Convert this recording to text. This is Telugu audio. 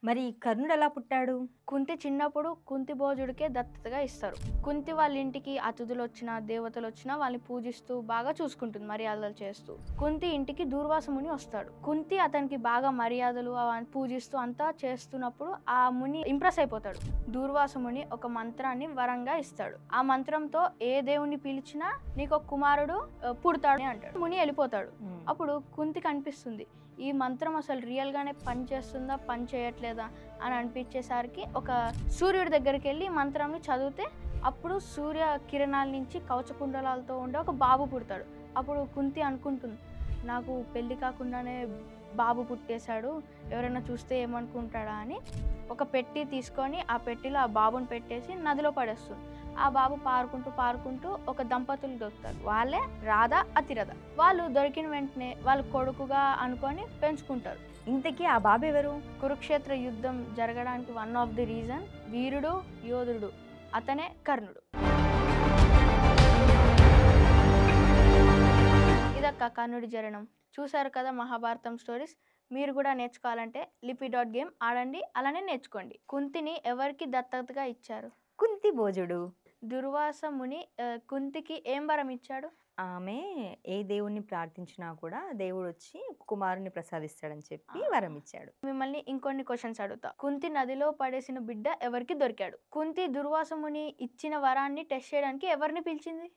మరి కర్ణుడు ఎలా పుట్టాడు? కుంతి చిన్నప్పుడు కుంతి భోజుడికే దత్తతగా ఇస్తారు. కుంతి వాళ్ళ ఇంటికి అతిథులు వచ్చినా దేవతలు వచ్చినా వాళ్ళని పూజిస్తూ బాగా చూసుకుంటుంది, మర్యాదలు చేస్తూ. కుంతి ఇంటికి దూర్వాస ముని వస్తాడు. కుంతి అతనికి బాగా మర్యాదలు అవన్నీ పూజిస్తూ అంతా చేస్తున్నప్పుడు ఆ ముని ఇంప్రెస్ అయిపోతాడు. దూర్వాస ముని ఒక మంత్రాన్ని వరంగా ఇస్తాడు. ఆ మంత్రంతో ఏ దేవుణ్ణి పిలిచినా నీకు ఒక కుమారుడు పుడతాడు అంటాడు. ముని వెళ్ళిపోతాడు. అప్పుడు కుంతికి అనిపిస్తుంది, ఈ మంత్రం అసలు రియల్ గానే పని చేస్తుందా పని చేయట్లేదా అని అనిపించేసరికి ఒక సూర్యుడి దగ్గరికి వెళ్ళి మంత్రాన్ని చదివితే అప్పుడు సూర్య కిరణాల నుంచి కవచకుండలాలతో ఉండే ఒక బాబు పుడతాడు. అప్పుడు కుంతి అనుకుంటుంది, నాకు పెళ్లి కాకుండానే బాబు పుట్టేశాడు, ఎవరైనా చూస్తే ఏమనుకుంటాడా అని ఒక పెట్టి తీసుకొని ఆ పెట్టిలో ఆ బాబుని పెట్టేసి నదిలో పడేస్తుంది. ఆ బాబు పారుకుంటూ ఒక దంపతులు దొరుకుతారు. వాళ్ళే రాధ అతిరథ. వాళ్ళు దొరికిన వెంటనే వాళ్ళ కొడుకుగా అనుకొని పెంచుకుంటారు. ఇంతకీ ఆ బాబు ఎవరు? కురుక్షేత్ర యుద్ధం జరగడానికి వన్ ఆఫ్ ది రీజన్ వీరుడు యోధుడు అతనే కర్ణుడు. ఇదక్క కర్ణుడి జననం. చూసారు కదా మహాభారతం స్టోరీస్. మీరు కూడా నేర్చుకోవాలంటే లిపి.గేమ్ ఆడండి, అలానే నేర్చుకోండి. కుంతిని ఎవరికి దత్తతగా ఇచ్చారు? కుంతి భోజుడు. దుర్వాస ముని కుంతికి ఏం వరం ఇచ్చాడు? ఆమె ఏ దేవుణ్ణి ప్రార్థించినా కూడా దేవుడు వచ్చి కుమారుని ప్రసాదిస్తాడని చెప్పి వరం ఇచ్చాడు. మిమ్మల్ని ఇంకొన్ని క్వశ్చన్స్ అడుగుతా. కుంతి నదిలో పడేసిన బిడ్డ ఎవరికి దొరికాడు? కుంతి దుర్వాస ముని ఇచ్చిన వరాన్ని టెస్ట్ చేయడానికి ఎవరిని పిలిచింది?